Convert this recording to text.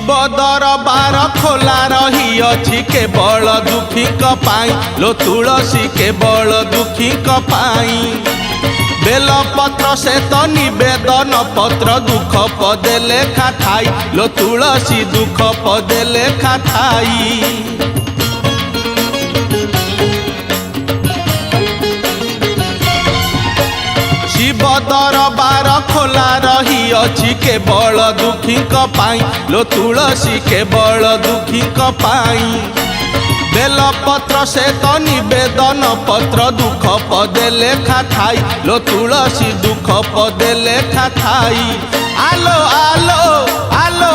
शिव दरबार खोला रही अछि केवल दुखी पाई लो तुलसी केवल दुखी पाई बेलपत्र से तो निवेदन पत्र दुख पदे लेखा थाई लो तुलसी दुख पदे लेखा थाई शिव दरबार खोला रही अछि केवल दुखी पाई लो तुलसी केवल दुखी पाई बेलपत्र से तो निवेदन पत्र दुख पदे लेखा थाई लो तुलसी दुख पदे लेखा थाई आलो आलो आलो